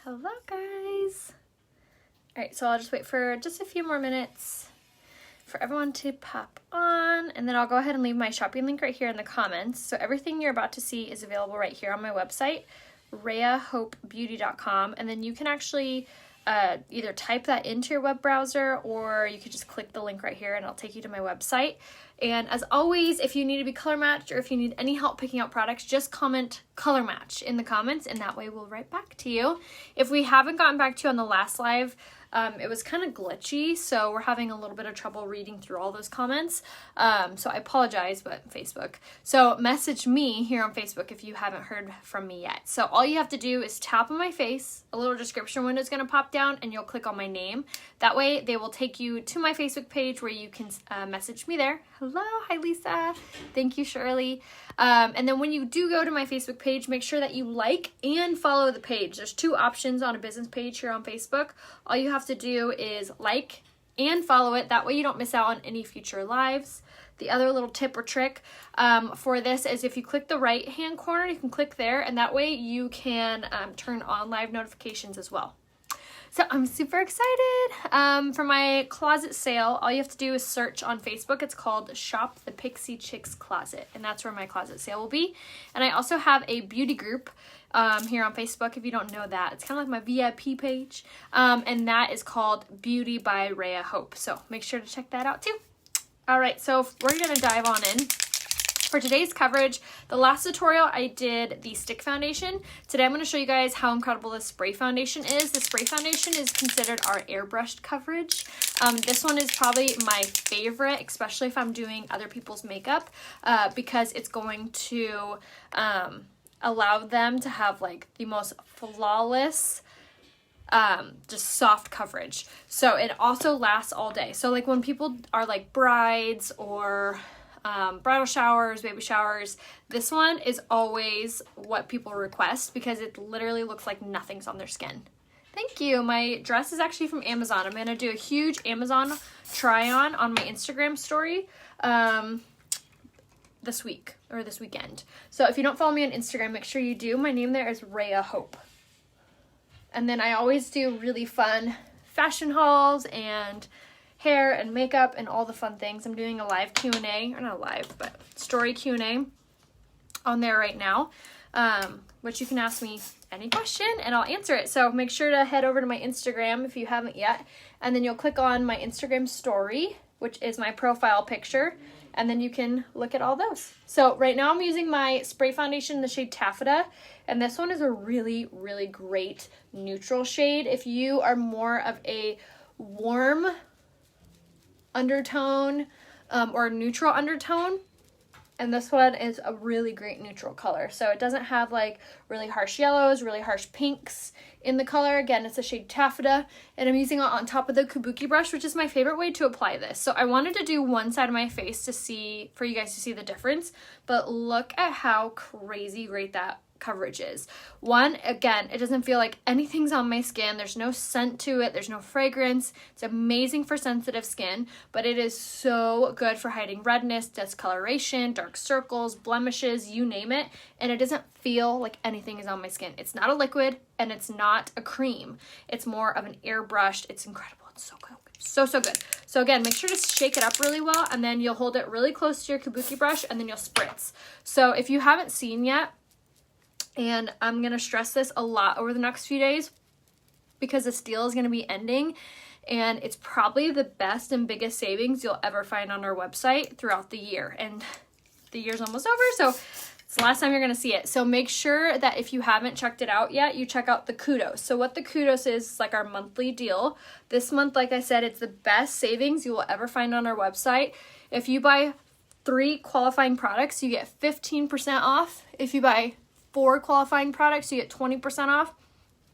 Hello guys. Alright, so I'll just wait for just a few more minutes for everyone to pop on, and then I'll go ahead and leave my shopping link right here in the comments. So everything you're about to see is available right here on my website, rheahopebeauty.com, and then you can actually either type that into your web browser, or you could just click the link right here and it'll take you to my website. And as always, if you need to be color matched or if you need any help picking out products, just comment color match in the comments, and that way we'll write back to you. If we haven't gotten back to you on the last live, it was kind of glitchy, so we're having a little bit of trouble reading through all those comments. So I apologize, but Facebook. So message me here on Facebook if you haven't heard from me yet. So all you have to do is tap on my face, a little description window is going to pop down, and you'll click on my name. That way they will take you to my Facebook page where you can message me there. Hello, hi Lisa. Thank you, Shirley. And then when you do go to my Facebook page, make sure that you like and follow the page. There's two options on a business page here on Facebook. All you have to do is like and follow it. That way you don't miss out on any future lives. The other little tip or trick for this is if you click the right hand corner, you can click there, and that way you can turn on live notifications as well. So I'm super excited for my closet sale. All you have to do is search on Facebook. It's called Shop the Pixie Chicks Closet, and that's where my closet sale will be. And I also have a beauty group here on Facebook. If you don't know that, it's kind of like my VIP page, and that is called Beauty by Rhea Hope. So make sure to check that out too. All right, so we're gonna dive on in. For today's coverage, the last tutorial I did the stick foundation. Today I'm going to show you guys how incredible this spray foundation is. The spray foundation is considered our airbrushed coverage. This one is probably my favorite, especially if I'm doing other people's makeup, because it's going to allow them to have like the most flawless just soft coverage. So it also lasts all day. So like when people are like brides or bridal showers, baby showers, this one is always what people request because it literally looks like nothing's on their skin. Thank you. My dress is actually from Amazon. I'm going to do a huge Amazon try on my Instagram story this week or this weekend. So if you don't follow me on Instagram, make sure you do. My name there is Rhea Hope. And then I always do really fun fashion hauls and hair and makeup and all the fun things. I'm doing a live Q&A, or not live, but story Q&A on there right now, which you can ask me any question and I'll answer it. So make sure to head over to my Instagram if you haven't yet, and then you'll click on my Instagram story, which is my profile picture, and then you can look at all those. So right now I'm using my spray foundation in the shade Taffeta, and this one is a really, really great neutral shade. If you are more of a warm undertone or neutral undertone, and this one is a really great neutral color. So it doesn't have like really harsh yellows, really harsh pinks in the color. Again, it's a shade Taffeta, and I'm using it on top of the kabuki brush, which is my favorite way to apply this. So I wanted to do one side of my face for you guys to see the difference, but look at how crazy great that coverage is. One, again, it doesn't feel like anything's on my skin. There's no scent to it. There's no fragrance. It's amazing for sensitive skin, but it is so good for hiding redness, discoloration, dark circles, blemishes, you name it. And it doesn't feel like anything is on my skin. It's not a liquid and it's not a cream. It's more of an airbrushed. It's incredible. It's so good. So good. So again, make sure to shake it up really well, and then you'll hold it really close to your kabuki brush, and then you'll spritz. So if you haven't seen yet, and I'm going to stress this a lot over the next few days because this deal is going to be ending, and it's probably the best and biggest savings you'll ever find on our website throughout the year. And the year's almost over, so it's the last time you're going to see it. So make sure that if you haven't checked it out yet, you check out the Kudos. So what the Kudos is like our monthly deal. This month, like I said, it's the best savings you will ever find on our website. If you buy 3 qualifying products, you get 15% off. If you buy 4 qualifying products, you get 20% off.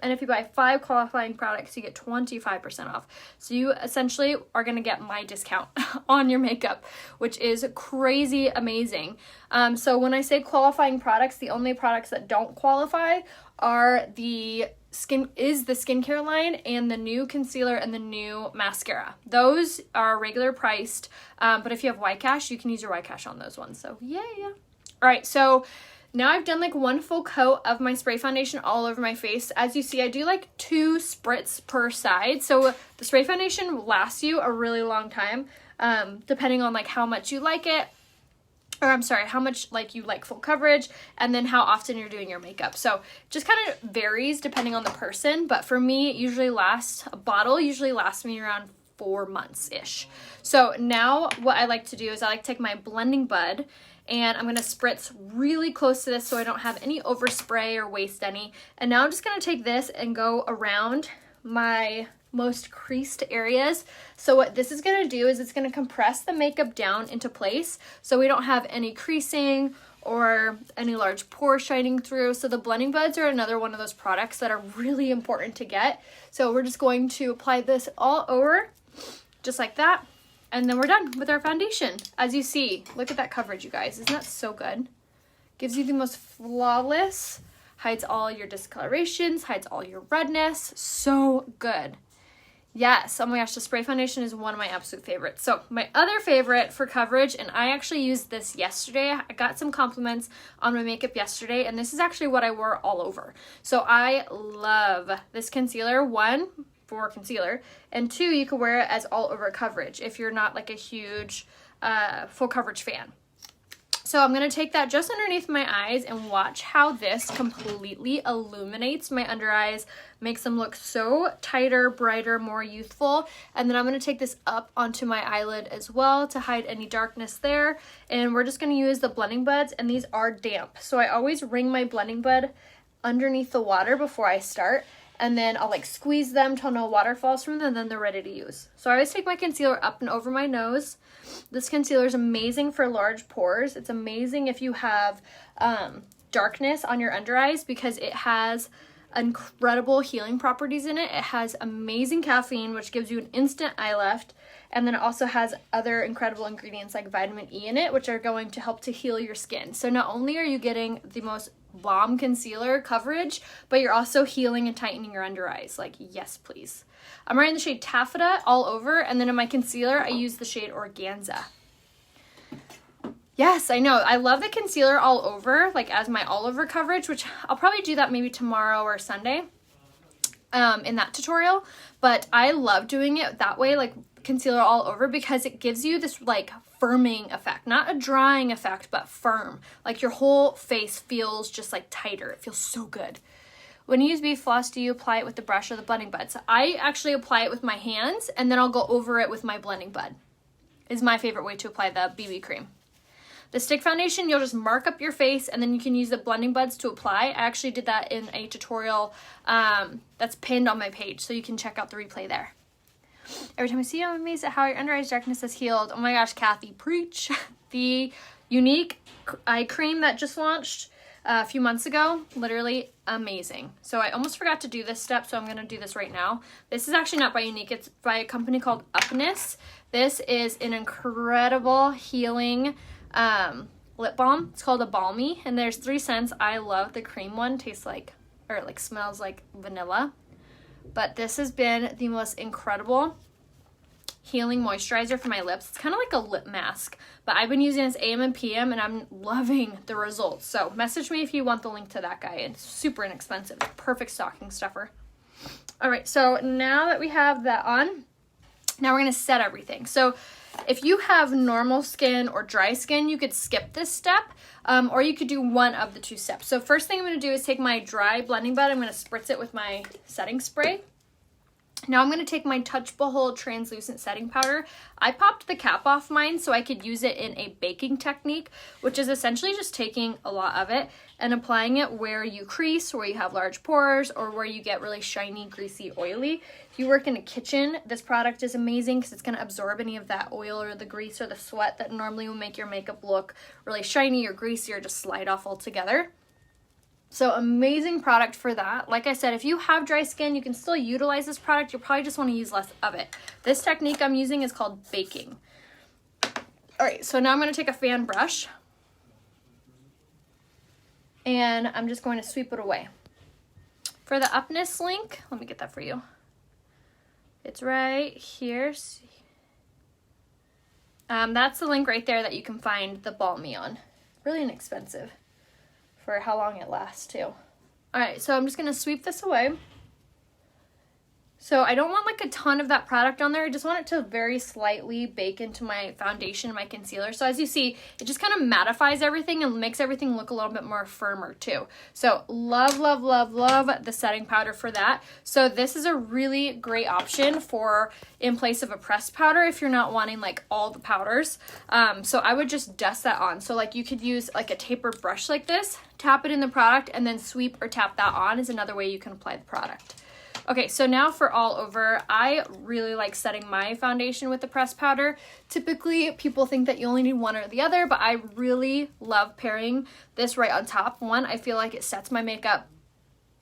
And if you buy 5 qualifying products, you get 25% off. So you essentially are going to get my discount on your makeup, which is crazy amazing. So when I say qualifying products, the only products that don't qualify are the skincare line and the new concealer and the new mascara. Those are regular priced, but if you have Ycash, you can use your Ycash on those ones. So yeah. All right, so now I've done like one full coat of my spray foundation all over my face. As you see, I do like 2 spritz per side. So the spray foundation lasts you a really long time, depending on like how much you like it. Or I'm sorry, how much like you like full coverage, and then how often you're doing your makeup. So just kind of varies depending on the person. But for me, a bottle usually lasts me around 4 months-ish. So now what I like to do is I like to take my blending bud, and I'm going to spritz really close to this so I don't have any overspray or waste any. And now I'm just going to take this and go around my most creased areas. So what this is going to do is it's going to compress the makeup down into place so we don't have any creasing or any large pores shining through. So the blending buds are another one of those products that are really important to get. So we're just going to apply this all over just like that. And then we're done with our foundation. As you see, look at that coverage, you guys. Isn't that so good? Gives you the most flawless, hides all your discolorations, hides all your redness. So good. Yes, oh my gosh, the spray foundation is one of my absolute favorites. So my other favorite for coverage, and I actually used this yesterday. I got some compliments on my makeup yesterday, and this is actually what I wore all over. So I love this concealer. 1, for concealer, and 2, you could wear it as all over coverage if you're not like a huge full coverage fan. So I'm going to take that just underneath my eyes and watch how this completely illuminates my under eyes, makes them look so tighter, brighter, more youthful. And then I'm going to take this up onto my eyelid as well to hide any darkness there. And we're just going to use the blending buds, and these are damp. So I always wring my blending bud underneath the water before I start. And then I'll like squeeze them till no water falls from them, and then they're ready to use. So I always take my concealer up and over my nose. This concealer is amazing for large pores. It's amazing if you have darkness on your under eyes because it has incredible healing properties in it. It has amazing caffeine, which gives you an instant eye lift. And then it also has other incredible ingredients like vitamin E in it, which are going to help to heal your skin. So not only are you getting the most bomb concealer coverage, but you're also healing and tightening your under eyes. Like, yes, please. I'm wearing the shade Taffeta all over, and then in my concealer, I use the shade Organza. Yes, I know. I love the concealer all over, like as my all over coverage, which I'll probably do that maybe tomorrow or Sunday in that tutorial. But I love doing it that way, like concealer all over, because it gives you this like firming effect, not a drying effect, but firm. Like your whole face feels just like tighter. It feels so good. When you use BB Floss, do you apply it with the brush or the blending bud? So I actually apply it with my hands, and then I'll go over it with my blending bud. Is my favorite way to apply the BB cream. The stick foundation, you'll just mark up your face, and then you can use the blending buds to apply. I actually did that in a tutorial that's pinned on my page, so you can check out the replay there. Every time I see you, I'm amazed at how your under eyes darkness has healed. Oh my gosh, Kathy, preach. The Unique eye cream that just launched a few months ago, literally amazing. So I almost forgot to do this step, so I'm going to do this right now. This is actually not by Unique, it's by a company called Upness. This is an incredible healing lip balm. It's called a Balmy, and there's 3 scents. I love the cream one. Tastes like, or like smells like vanilla. But this has been the most incredible healing moisturizer for my lips. It's kind of like a lip mask, but I've been using this AM and PM, and I'm loving the results. So message me if you want the link to that guy. It's super inexpensive. Perfect stocking stuffer. All right, so now that we have that on, now we're going to set everything. So if you have normal skin or dry skin, you could skip this step, or you could do one of the 2 steps. So first thing I'm going to do is take my dry blending bud. I'm going to spritz it with my setting spray. Now I'm going to take my Touch Behold translucent setting powder. I popped the cap off mine so I could use it in a baking technique, which is essentially just taking a lot of it and applying it where you crease, where you have large pores, or where you get really shiny, greasy, oily. If you work in a kitchen, this product is amazing because it's going to absorb any of that oil or the grease or the sweat that normally will make your makeup look really shiny or greasy or just slide off altogether. So amazing product for that. Like I said, if you have dry skin, you can still utilize this product. You'll probably just want to use less of it. This technique I'm using is called baking. All right, so now I'm going to take a fan brush, and I'm just going to sweep it away. For the Upness link, let me get that for you. It's right here. That's the link right there that you can find the Balmy on. Really inexpensive for how long it lasts too. Alright, so I'm just going to sweep this away. So I don't want like a ton of that product on there. I just want it to very slightly bake into my foundation and my concealer. So as you see, it just kind of mattifies everything and makes everything look a little bit more firmer too. So love, love, love, love the setting powder for that. So this is a really great option for in place of a pressed powder if you're not wanting like all the powders. So I would just dust that on. So like you could use like a tapered brush like this, tap it in the product, and then sweep or tap that on is another way you can apply the product. Okay, so now for all over, I really like setting my foundation with the pressed powder. Typically, people think that you only need one or the other, but I really love pairing this right on top. One, I feel like it sets my makeup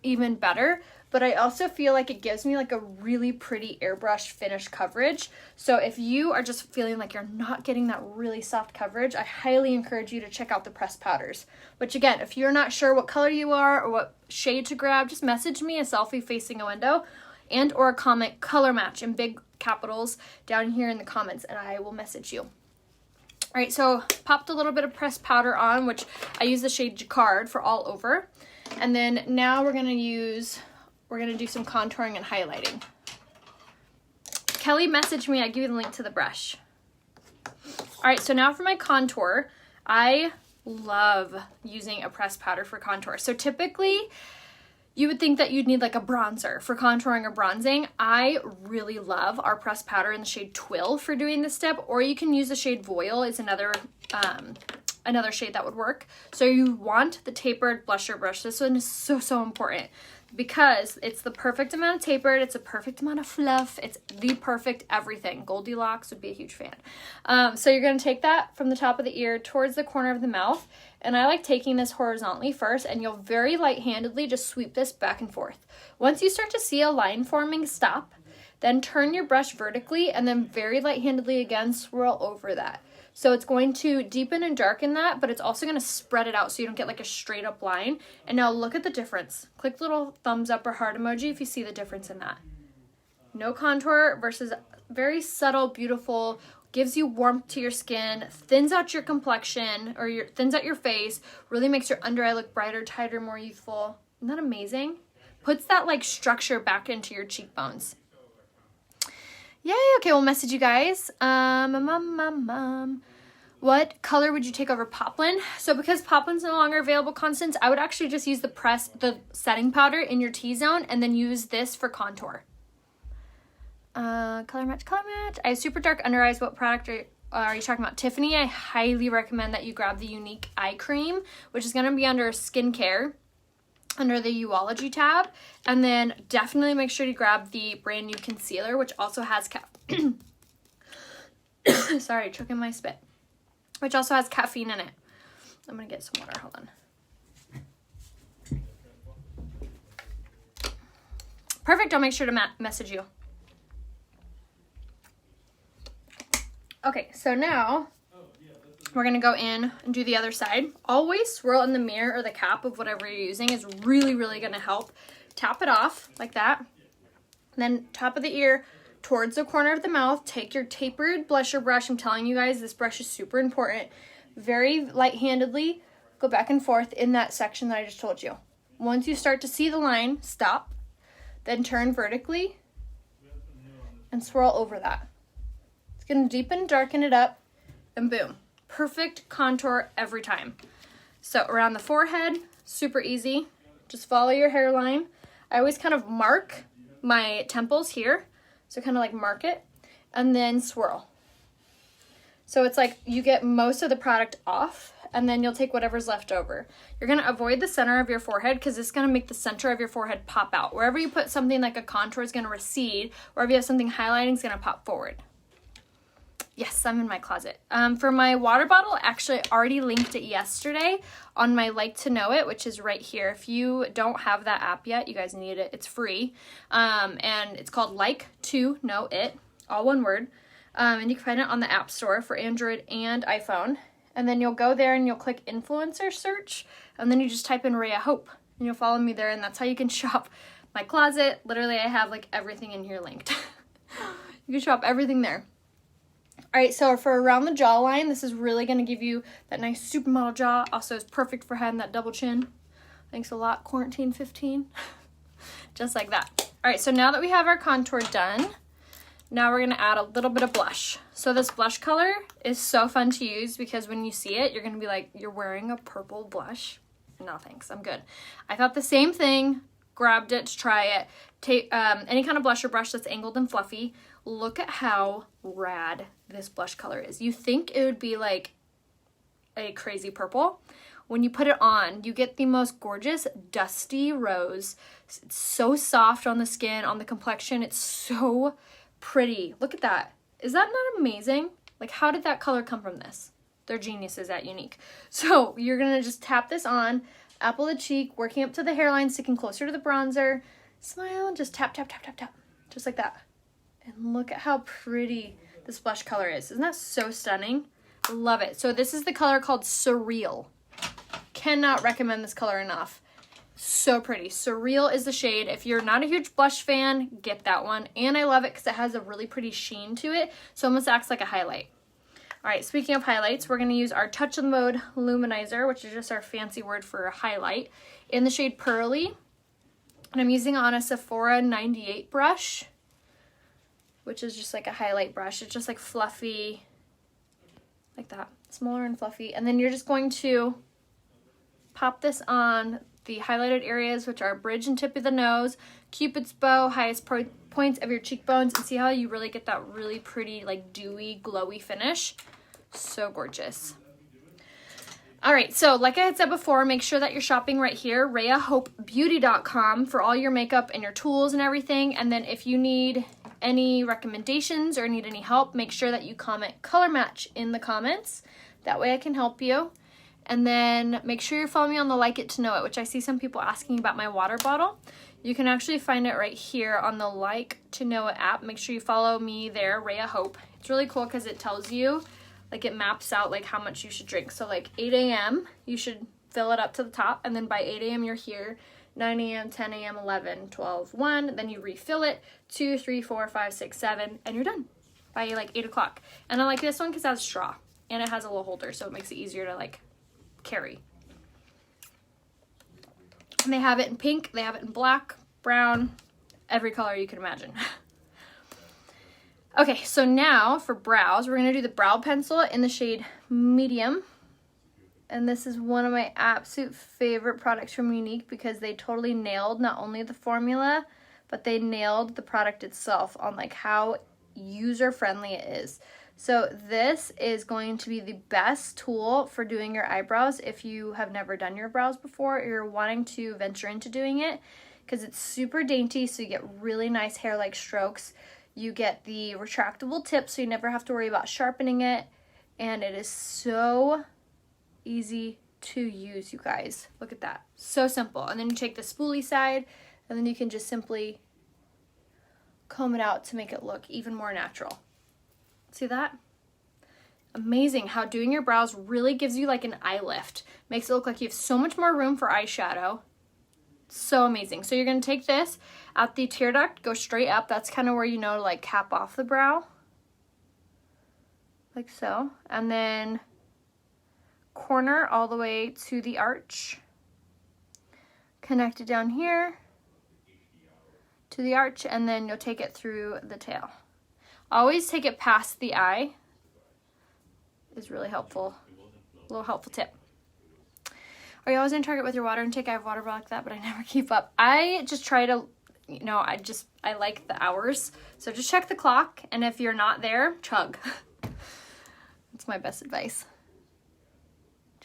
even better, but I also feel like it gives me like a really pretty airbrush finish coverage. So if you are just feeling like you're not getting that really soft coverage, I highly encourage you to check out the pressed powders. Which again, if you're not sure what color you are or what shade to grab, just message me a selfie facing a window and or comment color match in big capitals down here in the comments and I will message you. All right, so popped a little bit of pressed powder on, which I use the shade Jacquard for all over. And then now we're gonna do some contouring and highlighting. Kelly messaged me, I give you the link to the brush. All right, so now for my contour, I love using a pressed powder for contour. So typically, you would think that you'd need like a bronzer for contouring or bronzing. I really love our pressed powder in the shade Twill for doing this step, or you can use the shade Voile is another shade that would work. So you want the tapered blusher brush. This one is so important because it's the perfect amount of tapered, it's a perfect amount of fluff, it's the perfect everything. Goldilocks would be a huge fan. So you're going to take that from the top of the ear towards the corner of the mouth, and I like taking this horizontally first, and you'll very light-handedly just sweep this back and forth. Once you start to see a line forming, stop, then turn your brush vertically, and then very light-handedly again swirl over that. So it's going to deepen and darken that, but it's also going to spread it out so you don't get like a straight up line. And now look at the difference. Click the little thumbs up or heart emoji if you see the difference in that. No contour versus very subtle, beautiful, gives you warmth to your skin, thins out your complexion or thins out your face, really makes your under eye look brighter, tighter, more youthful. Isn't that amazing? Puts that like structure back into your cheekbones. Yay, okay, we'll message you guys. What color would you take over Poplin? So because Poplin's no longer available, Constance, I would actually just use the setting powder in your T-zone and then use this for contour. Color match. I have super dark under eyes. What product are you talking about? Tiffany, I highly recommend that you grab the Unique Eye Cream, which is going to be under skincare, under the Uology tab, and then definitely make sure to grab the brand new concealer, which also has sorry, choking my spit, which also has caffeine in it. I'm gonna get some water, hold on. Perfect, I'll make sure to message you. Okay, so now we're going to go in and do the other side. Always swirl in the mirror or the cap of whatever you're using is really, really going to help. Tap it off like that. And then top of the ear towards the corner of the mouth. Take your tapered blusher brush. I'm telling you guys, this brush is super important. Very light-handedly go back and forth in that section that I just told you. Once you start to see the line, stop. Then turn vertically and swirl over that. It's going to deepen, darken it up, and boom. Perfect contour every time. So around the forehead, super easy. Just follow your hairline. I always kind of mark my temples here. So kind of like mark it and then swirl. So it's like you get most of the product off and then you'll take whatever's left over. You're going to avoid the center of your forehead because it's going to make the center of your forehead pop out. Wherever you put something like a contour is going to recede. Wherever you have something highlighting is going to pop forward. Yes, I'm in my closet. For my water bottle, actually I already linked it yesterday on my Like to Know It, which is right here. If you don't have that app yet, you guys need it. It's free. And it's called Like to Know It, all one word. And you can find it on the App Store for Android and iPhone. And then you'll go there and you'll click influencer search. And then you just type in Rhea Hope. And you'll follow me there. And that's how you can shop my closet. Literally, I have like everything in here linked. You can shop everything there. All right, so for around the jawline, this is really going to give you that nice supermodel jaw. Also, it's perfect for having that double chin. Thanks a lot, Quarantine 15. Just like that. All right, so now that we have our contour done, now we're gonna add a little bit of blush. So this blush color is so fun to use because when you see it, you're gonna be like, you're wearing a purple blush. No thanks, I'm good. I thought the same thing, grabbed it to try it. Take any kind of blusher brush that's angled and fluffy. Look at how rad this blush color is. You think it would be like a crazy purple. When you put it on, you get the most gorgeous dusty rose. It's so soft on the skin, on the complexion. It's so pretty. Look at that. Is that not amazing? Like, how did that color come from this? They're geniuses at Younique. So you're gonna just tap this on, apple the cheek, working up to the hairline, sticking closer to the bronzer. Smile and just tap, tap, tap, tap, tap. Just like that. And look at how pretty this blush color is. Isn't that so stunning? Love it. So this is the color called Surreal. Cannot recommend this color enough. So pretty. Surreal is the shade. If you're not a huge blush fan, get that one. And I love it because it has a really pretty sheen to it. So it almost acts like a highlight. All right, speaking of highlights, we're going to use our Touch of the Mode Luminizer, which is just our fancy word for a highlight, in the shade Pearly. And I'm using on a Sephora 98 brush, which is just like a highlight brush. It's just like fluffy, like that, smaller and fluffy. And then you're just going to pop this on the highlighted areas, which are bridge and tip of the nose, Cupid's bow, highest points of your cheekbones, and see how you really get that really pretty, like dewy, glowy finish. So gorgeous. All right, so like I had said before, make sure that you're shopping right here, RheaHopeBeauty.com, for all your makeup and your tools and everything. And then if you need any recommendations or need any help, make sure that you comment color match in the comments. That way I can help you. And then make sure you're following me on the Like It to Know It, which I see some people asking about my water bottle. You can actually find it right here on the Like to Know It app. Make sure you follow me there, Rhea Hope. It's really cool because it tells you, like it maps out like how much you should drink. So like 8 a.m. you should fill it up to the top, and then by 8 a.m. you're here. 9 a.m., 10 a.m., 11, 12, 1, then you refill it, 2, 3, 4, 5, 6, 7, and you're done by like 8 o'clock. And I like this one because it has a straw, and it has a little holder, so it makes it easier to like carry. And they have it in pink, they have it in black, brown, every color you can imagine. Okay, so now for brows, we're going to do the brow pencil in the shade Medium. And this is one of my absolute favorite products from Younique because they totally nailed not only the formula, but they nailed the product itself on like how user-friendly it is. So this is going to be the best tool for doing your eyebrows if you have never done your brows before or you're wanting to venture into doing it, because it's super dainty, so you get really nice hair-like strokes. You get the retractable tip, so you never have to worry about sharpening it, and it is so easy to use, you guys. Look at that. So simple. And then you take the spoolie side, and then you can just simply comb it out to make it look even more natural. See that? Amazing how doing your brows really gives you like an eye lift. Makes it look like you have so much more room for eyeshadow. So amazing. So you're going to take this at the tear duct, go straight up. That's kind of where you know to like cap off the brow. Like so. And then corner all the way to the arch. Connect it down here to the arch, and then you'll take it through the tail. Always take it past the eye is really helpful. A little helpful tip. Are you always in Target with your water intake? I have water bottle like that, but I never keep up. I just try to, you know, I like the hours. So just check the clock, and if you're not there, chug. That's my best advice.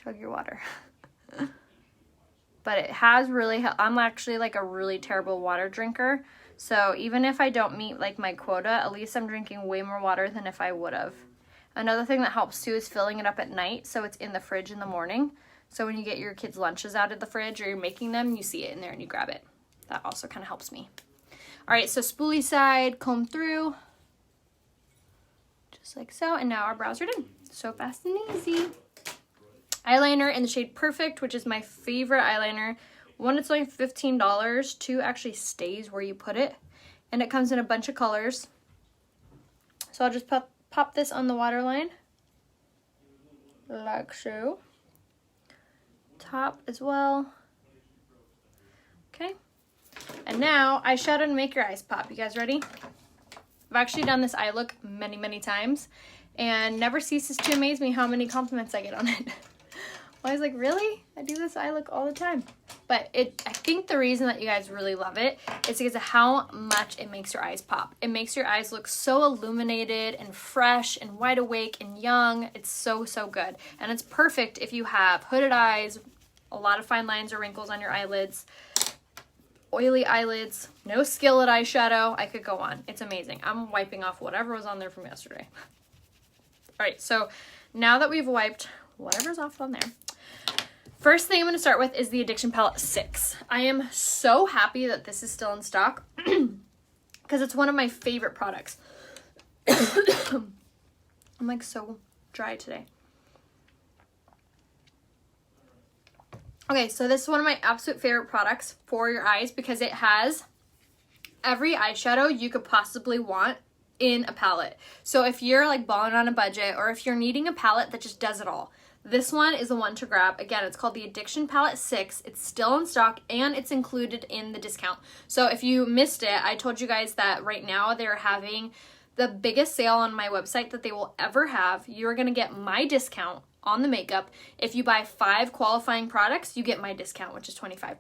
Chug your water. But it has really, I'm actually like a really terrible water drinker. So even if I don't meet like my quota, at least I'm drinking way more water than if I would have. Another thing that helps too is filling it up at night so it's in the fridge in the morning. So when you get your kids' lunches out of the fridge or you're making them, you see it in there and you grab it. That also kind of helps me. All right, so spoolie side, comb through. Just like so, and now our brows are done. So fast and easy. Eyeliner in the shade Perfect, which is my favorite eyeliner. One, it's only $15. Two, actually stays where you put it. And it comes in a bunch of colors. So I'll just pop this on the waterline, like so. Top as well. Okay. And now eyeshadow to make your eyes pop. You guys ready? I've actually done this eye look many, many times and never ceases to amaze me how many compliments I get on it. I was like, really? I do this eye look all the time. But I think the reason that you guys really love it is because of how much it makes your eyes pop. It makes your eyes look so illuminated and fresh and wide awake and young. It's so, so good. And it's perfect if you have hooded eyes, a lot of fine lines or wrinkles on your eyelids, oily eyelids, no skillet eyeshadow. I could go on. It's amazing. I'm wiping off whatever was on there from yesterday. All right, so now that we've wiped whatever's off on there, first thing I'm going to start with is the Addiction Palette 6. I am so happy that this is still in stock because it's one of my favorite products. I'm like so dry today. Okay, so this is one of my absolute favorite products for your eyes because it has every eyeshadow you could possibly want in a palette. So if you're like balling on a budget or if you're needing a palette that just does it all, this one is the one to grab. Again, it's called the Addiction Palette 6. It's still in stock and it's included in the discount. So if you missed it, I told you guys that right now they're having the biggest sale on my website that they will ever have. You're going to get my discount on the makeup. If you buy 5 qualifying products, you get my discount, which is 25%.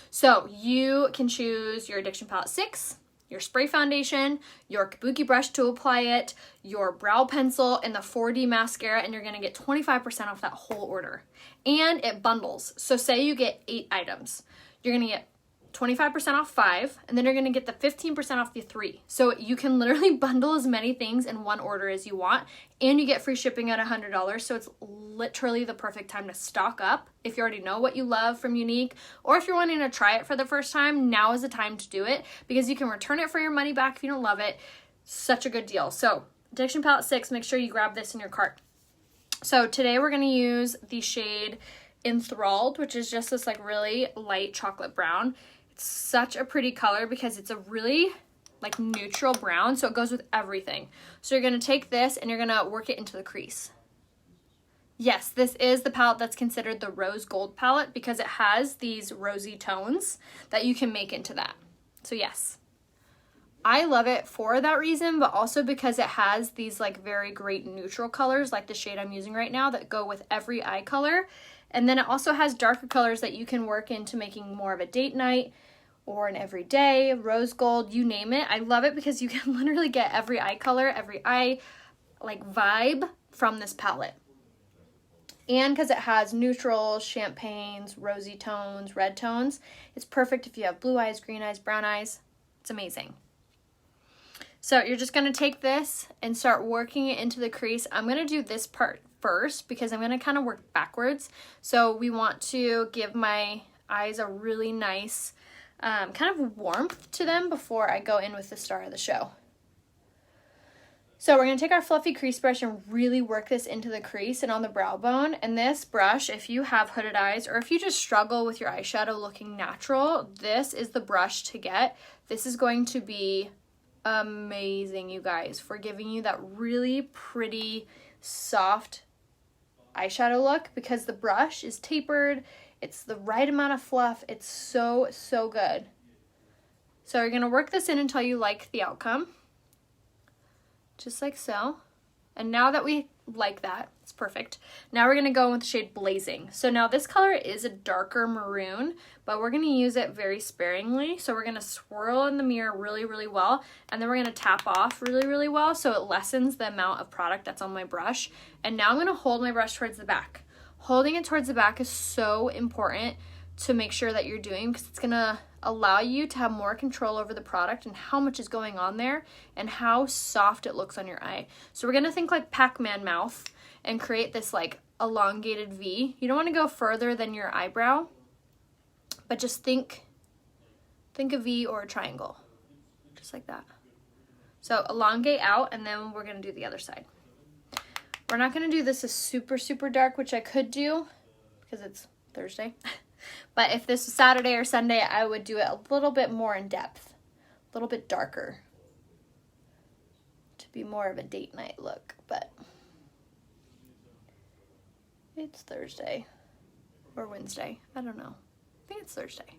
So you can choose your Addiction Palette 6, your spray foundation, your kabuki brush to apply it, your brow pencil, and the 4D mascara, and you're going to get 25% off that whole order. And it bundles. So say you get 8 items. You're going to get 25% off 5, and then you're going to get the 15% off the 3. So you can literally bundle as many things in one order as you want, and you get free shipping at $100. So it's literally the perfect time to stock up. If you already know what you love from Younique, or if you're wanting to try it for the first time, now is the time to do it because you can return it for your money back if you don't love it. Such a good deal. So Addiction Palette 6, make sure you grab this in your cart. So today we're going to use the shade Enthralled, which is just this like really light chocolate brown. It's such a pretty color because it's a really like neutral brown, so it goes with everything. So you're going to take this and you're going to work it into the crease. Yes, this is the palette that's considered the rose gold palette because it has these rosy tones that you can make into that. So yes, I love it for that reason, but also because it has these like very great neutral colors like the shade I'm using right now that go with every eye color. And then it also has darker colors that you can work into making more of a date night or an everyday, rose gold, you name it. I love it because you can literally get every eye color, every eye like vibe from this palette. And because it has neutrals, champagnes, rosy tones, red tones, it's perfect if you have blue eyes, green eyes, brown eyes. It's amazing. So you're just going to take this and start working it into the crease. I'm going to do this part first because I'm going to kind of work backwards. So we want to give my eyes a really nice kind of warmth to them before I go in with the star of the show. So we're going to take our fluffy crease brush and really work this into the crease and on the brow bone. And this brush, if you have hooded eyes or if you just struggle with your eyeshadow looking natural, this is the brush to get. This is going to be amazing, you guys, for giving you that really pretty, soft eyeshadow look because the brush is tapered. It's the right amount of fluff. It's so, so good. So you're going to work this in until you like the outcome. Just like so. And now that we like that, it's perfect. Now we're going to go in with the shade Blazing. So now this color is a darker maroon, but we're going to use it very sparingly. So we're going to swirl in the mirror really, really well. And then we're going to tap off really, really well so it lessens the amount of product that's on my brush. And now I'm going to hold my brush towards the back. Holding it towards the back is so important to make sure that you're doing because it's going to allow you to have more control over the product and how much is going on there and how soft it looks on your eye. So we're going to think like Pac-Man mouth and create this like elongated V. You don't want to go further than your eyebrow, but just think a V or a triangle, just like that. So elongate out and then we're going to do the other side. We're not going to do this as super, super dark, which I could do because it's Thursday. But if this was Saturday or Sunday, I would do it a little bit more in depth, a little bit darker to be more of a date night look, but it's Thursday or Wednesday. I don't know. I think it's Thursday.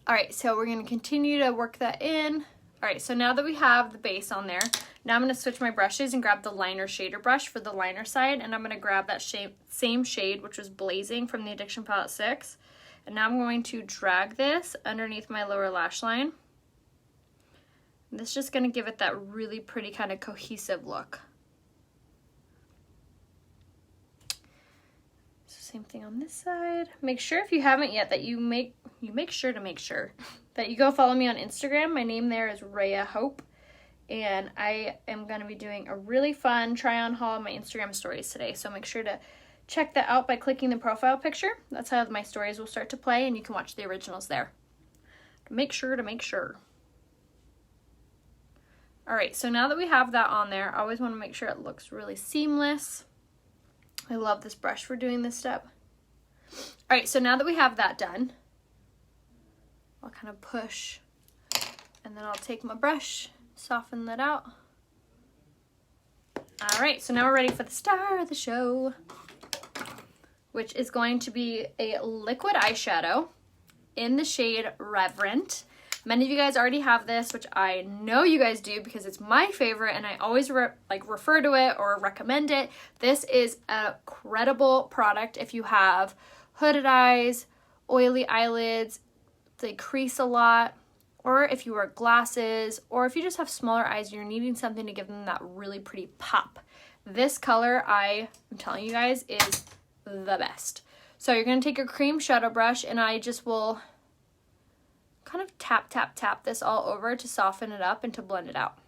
All right, so we're going to continue to work that in. All right, so now that we have the base on there, now I'm going to switch my brushes and grab the liner shader brush for the liner side, and I'm going to grab that same shade, which was Blazing from the Addiction Palette 6. And now I'm going to drag this underneath my lower lash line. And this is just going to give it that really pretty kind of cohesive look. Same thing on this side. Make sure if you haven't yet that you make sure that you go follow me on Instagram. My name there is Rhea Hope, and I am going to be doing a really fun try-on haul on my Instagram stories today. So make sure to check that out by clicking the profile picture. That's how my stories will start to play, and you can watch the originals there. Make sure. All right, so now that we have that on there, I always want to make sure it looks really seamless. I love this brush for doing this step. All right, so now that we have that done, I'll kind of push, and then I'll take my brush, soften that out. All right, so now we're ready for the star of the show, which is going to be a liquid eyeshadow in the shade Reverent. Many of you guys already have this, which I know you guys do because it's my favorite and I always refer to it or recommend it. This is a credible product if you have hooded eyes, oily eyelids, they crease a lot, or if you wear glasses, or if you just have smaller eyes and you're needing something to give them that really pretty pop. This color, I am telling you guys, is the best. So you're going to take your cream shadow brush, and I just will kind of tap this all over to soften it up and to blend it out.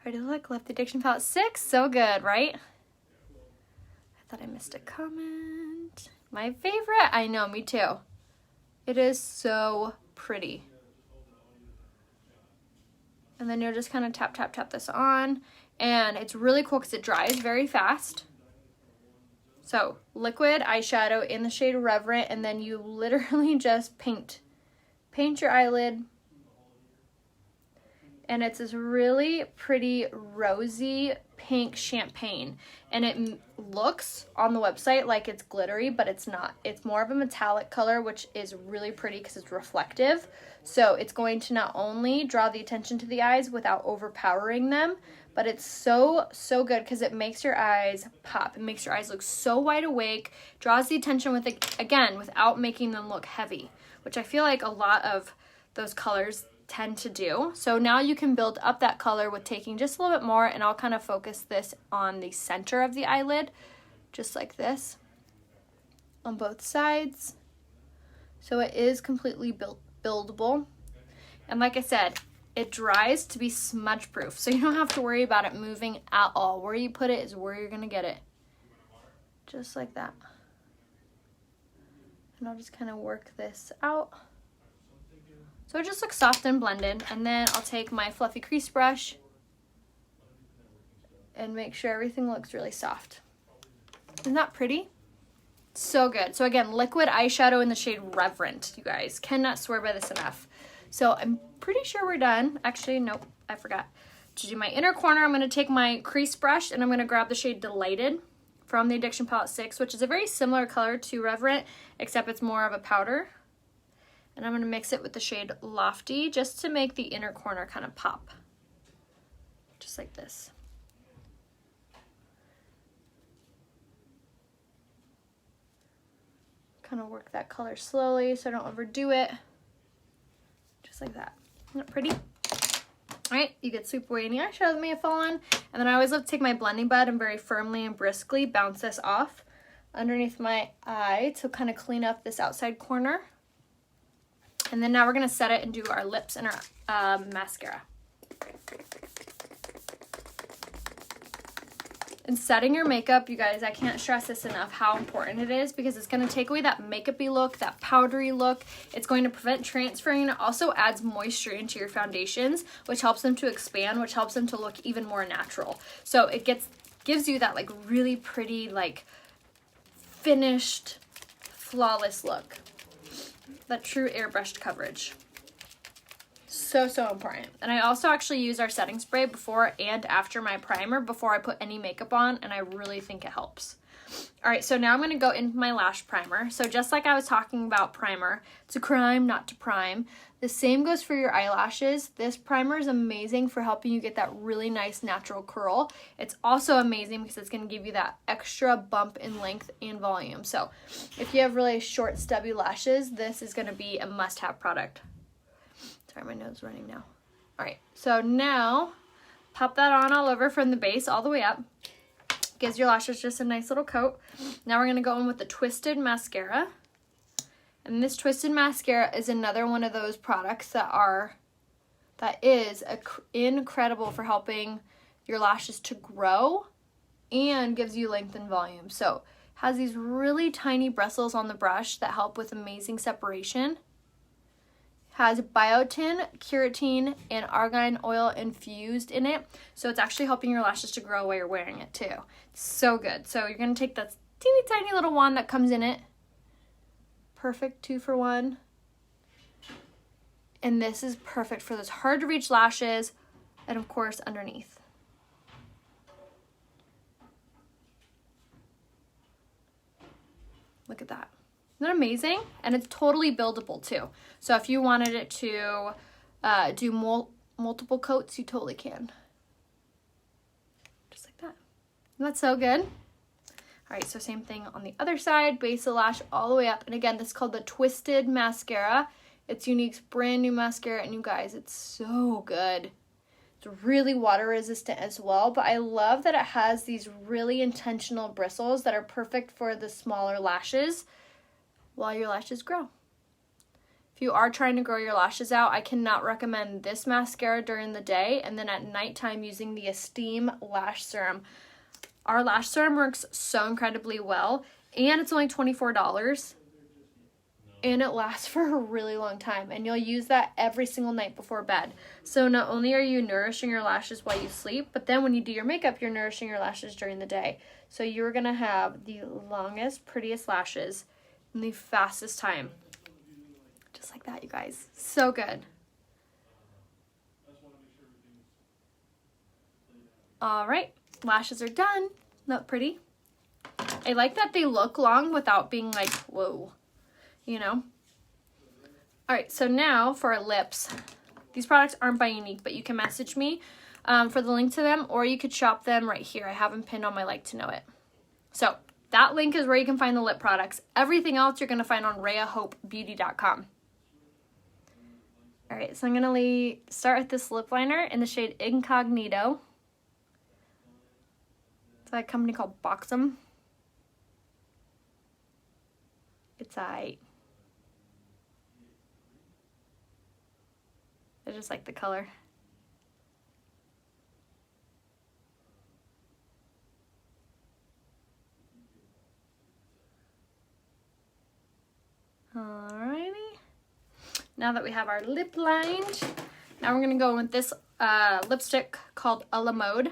Alrighty, look, left the Addiction Palette 6. So good, right? I thought I missed a comment. My favorite? I know, me too. It is so pretty. And then you'll just kind of tap this on. And it's really cool because it dries very fast. So, liquid eyeshadow in the shade Reverent, and then you literally just paint your eyelid, and it's this really pretty rosy pink champagne, and it looks on the website like it's glittery, but it's not. It's more of a metallic color, which is really pretty because it's reflective. So it's going to not only draw the attention to the eyes without overpowering them, but it's so good because it makes your eyes pop. It makes your eyes look so wide awake, draws the attention with it, again, without making them look heavy, which I feel like a lot of those colors tend to do. So now you can build up that color with taking just a little bit more, and I'll kind of focus this on the center of the eyelid, just like this, on both sides. So it is completely buildable. And like I said, it dries to be smudge proof, so you don't have to worry about it moving at all. Where you put it is where you're gonna get it. Just like that. And I'll just kind of work this out. So it just looks soft and blended. And then I'll take my fluffy crease brush and make sure everything looks really soft. Isn't that pretty? So good. So again, liquid eyeshadow in the shade Reverent, you guys. Cannot swear by this enough. So I'm pretty sure we're done. Actually, nope, I forgot to do my inner corner. I'm going to take my crease brush and I'm going to grab the shade Delighted from the Addiction Palette 6, which is a very similar color to Reverent, except it's more of a powder. And I'm going to mix it with the shade Lofty just to make the inner corner kind of pop. Just like this. Kind of work that color slowly so I don't overdo it. Just like that. Isn't it pretty? Alright, you get sweep away any eyeshadow that may have fallen. And then I always love to take my blending bud and very firmly and briskly bounce this off underneath my eye to kind of clean up this outside corner. And then now we're going to set it and do our lips and our mascara. And setting your makeup, you guys, I can't stress this enough how important it is, because it's going to take away that makeup-y look, that powdery look. It's going to prevent transferring. It also adds moisture into your foundations, which helps them to expand, which helps them to look even more natural. So it gives you that like really pretty, like finished, flawless look. That true airbrushed coverage. So, so important. And I also actually use our setting spray before and after my primer before I put any makeup on, and I really think it helps. All right, so now I'm going to go into my lash primer. So just like I was talking about primer, to crime, not to prime. The same goes for your eyelashes. This primer is amazing for helping you get that really nice natural curl. It's also amazing because it's going to give you that extra bump in length and volume. So if you have really short, stubby lashes, this is going to be a must-have product. Sorry, my nose is running now. All right, so now pop that on all over from the base all the way up. Gives your lashes just a nice little coat. Now we're going to go in with the Twisted Mascara. And this Twisted Mascara is another one of those products that is incredible for helping your lashes to grow and gives you length and volume. So it has these really tiny bristles on the brush that help with amazing separation. Has biotin, keratin, and argan oil infused in it. So it's actually helping your lashes to grow while you're wearing it too. It's so good. So you're going to take that teeny tiny little wand that comes in it. Perfect 2-for-1. And this is perfect for those hard to reach lashes and of course underneath. Look at that. Isn't that amazing? And it's totally buildable too. So if you wanted it to do multiple coats, you totally can. Just like that. Isn't that so good? All right, so same thing on the other side, base of the lash all the way up. And again, this is called the Twisted Mascara. It's Younique's brand new mascara, and you guys, it's so good. It's really water resistant as well, but I love that it has these really intentional bristles that are perfect for the smaller lashes while your lashes grow. If you are trying to grow your lashes out, I cannot recommend this mascara during the day and then at nighttime using the Esteem Lash Serum. Our lash serum works so incredibly well, and it's only $24, and it lasts for a really long time, and you'll use that every single night before bed. So not only are you nourishing your lashes while you sleep, but then when you do your makeup, you're nourishing your lashes during the day. So you're going to have the longest, prettiest lashes in the fastest time. Just like that, you guys. So good. All right, lashes are done. Not pretty. I like that they look long without being like, whoa, you know? All right, so now for our lips. These products aren't by Younique, but you can message me for the link to them, or you could shop them right here. I have them pinned on my Like to Know It. So that link is where you can find the lip products. Everything else you're going to find on RheaHopeBeauty.com. All right, so I'm going to start with this lip liner in the shade Incognito. It's by a company called Boxam. It's I just like the color. Alrighty. Now that we have our lip lined, now we're gonna go with this lipstick called A La Mode.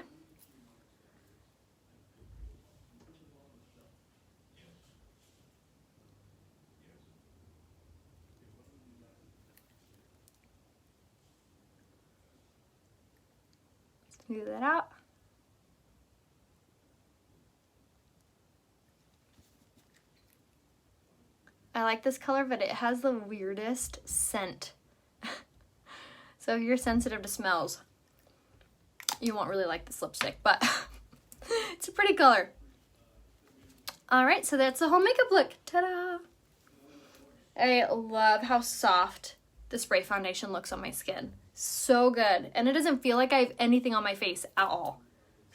Smooth that out. I like this color, but it has the weirdest scent. So if you're sensitive to smells, you won't really like this lipstick, but it's a pretty color. All right, so that's the whole makeup look. Ta-da! I love how soft the spray foundation looks on my skin. So good. And it doesn't feel like I have anything on my face at all.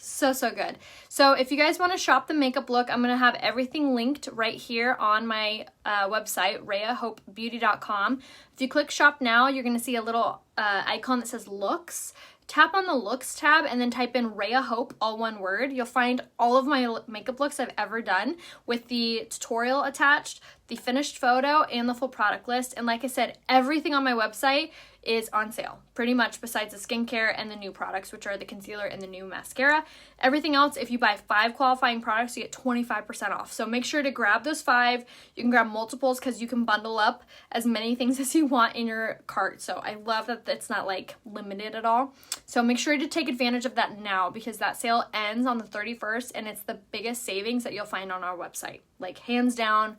So, so good. So if you guys want to shop the makeup look, I'm going to have everything linked right here on my website, RheaHopeBeauty.com. If you click shop now, you're going to see a little icon that says looks. tap on the looks tab and then type in Rhea Hope, all one word. You'll find all of my makeup looks I've ever done with the tutorial attached, the finished photo, and the full product list. And like I said, everything on my website is on sale, pretty much, besides the skincare and the new products, which are the concealer and the new mascara. Everything else, if you buy 5 qualifying products, you get 25% off. So make sure to grab those 5. You can grab multiples because you can bundle up as many things as you want in your cart. So I love that it's not like limited at all. So make sure to take advantage of that now, because that sale ends on the 31st and it's the biggest savings that you'll find on our website. Like, hands down.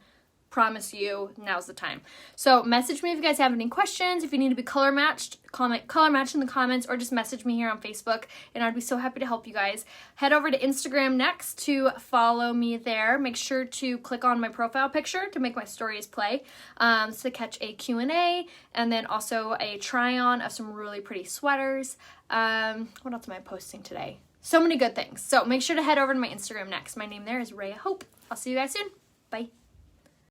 Promise you, now's the time. So message me if you guys have any questions. If you need to be color matched, comment color match in the comments, or just message me here on Facebook, and I'd be so happy to help you guys. Head over to Instagram next to follow me there. Make sure to click on my profile picture to make my stories play, to catch a Q&A, and then also a try-on of some really pretty sweaters. What else am I posting today? So many good things. So make sure to head over to my Instagram next. My name there is Rhea Hope. I'll see you guys soon. Bye.